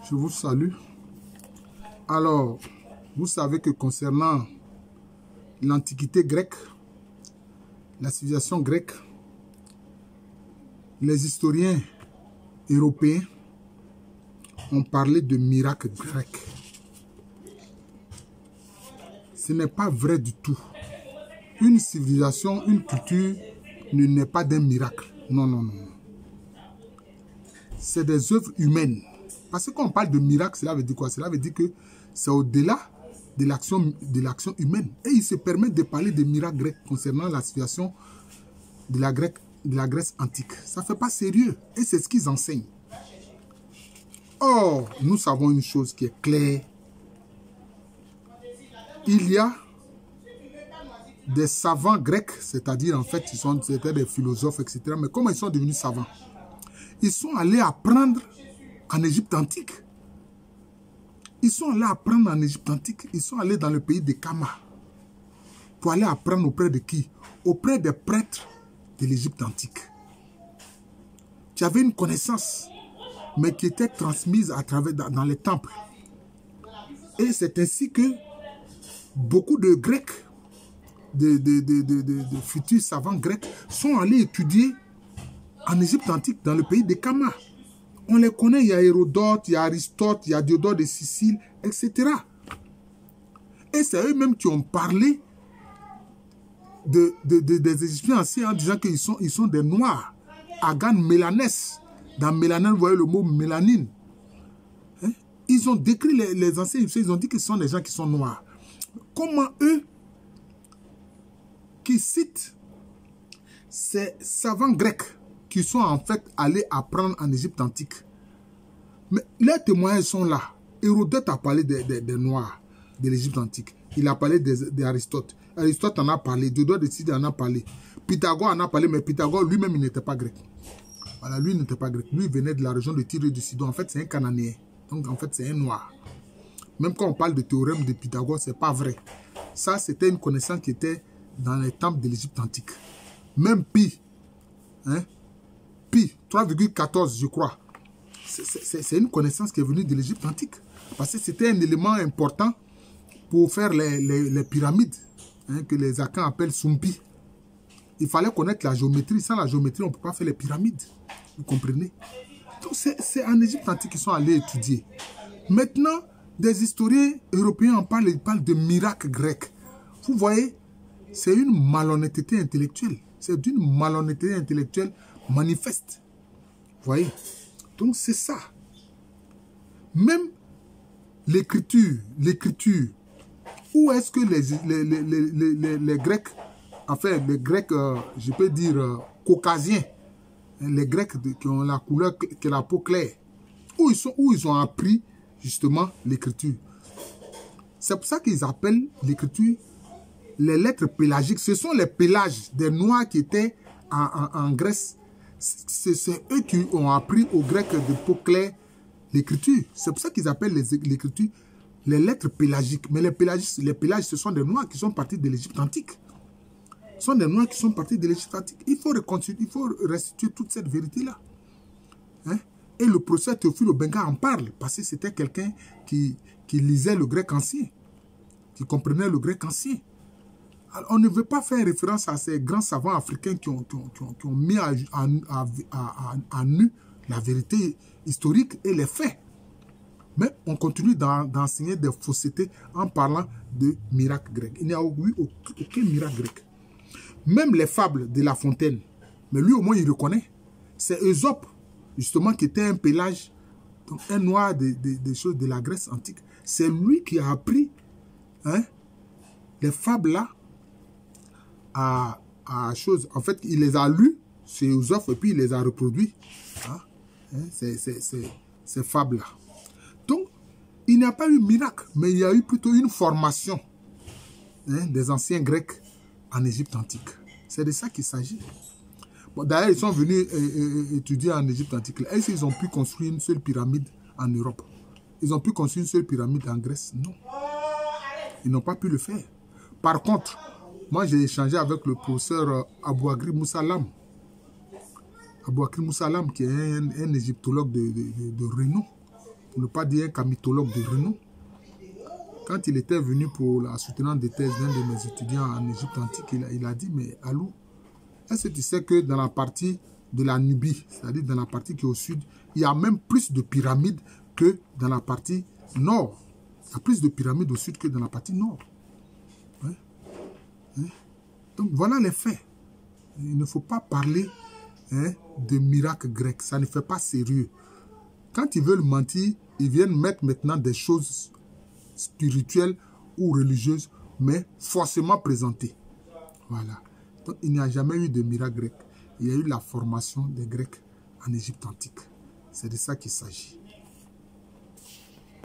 Je vous salue. Alors, vous savez que concernant l'Antiquité grecque, la civilisation grecque, les historiens européens ont parlé de miracles grecs. Ce n'est pas vrai du tout. Une civilisation, une culture ne naît pas d'un miracle. Non, non, non. C'est des œuvres humaines. Parce que quand on parle de miracle, cela veut dire quoi? Cela veut dire que c'est au-delà de l'action humaine. Et il se permet de parler de miracles grecs concernant la situation de la Grèce antique. Ça ne fait pas sérieux. Et c'est ce qu'ils enseignent. Or, nous savons une chose qui est claire. Il y a des savants grecs, c'est-à-dire en fait, c'était des philosophes, etc. Mais comment ils sont devenus savants? Ils sont allés apprendre en Égypte antique. Ils sont allés apprendre en Égypte antique. Ils sont allés dans le pays de Kama. Pour aller apprendre auprès de qui? Auprès des prêtres de l'Égypte antique. Tu avais une connaissance, mais qui était transmise à travers dans les temples. Et c'est ainsi que beaucoup de Grecs, de futurs savants grecs, sont allés étudier en Égypte antique, dans le pays de Kama. On les connaît, il y a Hérodote, il y a Aristote, il y a Diodore de Sicile, etc. Et c'est eux-mêmes qui ont parlé des Égyptiens anciens en disant qu'ils sont des Noirs. Agan Mélanès. Dans Mélanène, vous voyez le mot mélanine. Hein? Ils ont décrit les anciens Égyptiens, ils ont dit que ce sont des gens qui sont noirs. Comment eux, qui citent ces savants grecs, qui sont en fait allés apprendre en Égypte antique. Mais les témoignages sont là. Hérodote a parlé des Noirs de l'Égypte antique. Il a parlé d'Aristote. Aristote en a parlé. Diodore de Sicile en a parlé. Pythagore en a parlé, mais Pythagore lui-même, il n'était pas grec. Voilà, lui, il n'était pas grec. Lui, il venait de la région de Tyr et de Sidon. En fait, c'est un Cananéen. Donc, en fait, c'est un Noir. Même quand on parle de théorème de Pythagore, ce n'est pas vrai. Ça, c'était une connaissance qui était dans les temples de l'Égypte antique. Même Pi, hein? Pi, 3,14 je crois. C'est une connaissance qui est venue de l'Égypte antique. Parce que c'était un élément important pour faire les pyramides, hein, que les Akans appellent Sumpi. Il fallait connaître la géométrie. Sans la géométrie, on ne peut pas faire les pyramides. Vous comprenez? Donc c'est en Égypte antique qu'ils sont allés étudier. Maintenant, des historiens européens en parlent, ils parlent de miracles grecs. Vous voyez, c'est une malhonnêteté intellectuelle. C'est d'une malhonnêteté intellectuelle manifeste. Vous voyez? Donc c'est ça. Même l'écriture, où est-ce que les Grecs, enfin les Grecs, je peux dire caucasiens, les Grecs qui ont la couleur, qui la peau claire, où ils ont appris justement l'écriture. C'est pour ça qu'ils appellent l'écriture les lettres pélagiques. Ce sont les pélages des Noirs qui étaient en Grèce. C'est eux qui ont appris aux Grecs de peau claire l'écriture. C'est pour ça qu'ils appellent l'écriture les lettres pélagiques. Mais les pélages, ce sont des Noirs qui sont partis de l'Égypte antique. Ce sont des Noirs qui sont partis de l'Égypte antique. Il faut restituer toute cette vérité-là. Hein? Et le professeur Théophile Obenga en parle, parce que c'était quelqu'un qui lisait le grec ancien, qui comprenait le grec ancien. Alors, on ne veut pas faire référence à ces grands savants africains qui ont mis à nu la vérité historique et les faits. Mais on continue d'enseigner des faussetés en parlant de miracles grecs. Il n'y a eu aucun miracle grec. Même les fables de La Fontaine, mais lui au moins il reconnaît, c'est Ésope, justement, qui était un pélage, donc un noir des choses de la Grèce antique. C'est lui qui a appris, hein, les fables-là à choses. En fait, il les a lus, c'est Ésope, et puis il les a reproduits. Hein, ces fables-là. Donc, il n'y a pas eu miracle, mais il y a eu plutôt une formation, hein, des anciens Grecs en Égypte antique. C'est de ça qu'il s'agit. Bon, d'ailleurs, ils sont venus étudier en Égypte antique. Est-ce qu'ils ont pu construire une seule pyramide en Europe? Ils ont pu construire une seule pyramide en Grèce? Non. Ils n'ont pas pu le faire. Par contre, moi j'ai échangé avec le professeur Abouakri Moussalam. Abouakri Moussalam, qui est un égyptologue de renom. pour ne pas dire un camitologue de renom. Quand il était venu pour la soutenance de thèse d'un de mes étudiants en Égypte antique, il a dit, mais Alou, est-ce que tu sais que dans la partie de la Nubie, c'est-à-dire dans la partie qui est au sud, il y a même plus de pyramides que dans la partie nord. Il y a plus de pyramides au sud que dans la partie nord. Hein? Hein? Donc voilà les faits. Il ne faut pas parler de miracles grecs. Ça ne fait pas sérieux. Quand ils veulent mentir, ils viennent mettre maintenant des choses spirituelles ou religieuses, mais forcément présentées. Voilà. Donc il n'y a jamais eu de miracle grec. Il y a eu la formation des Grecs en Égypte antique. C'est de ça qu'il s'agit.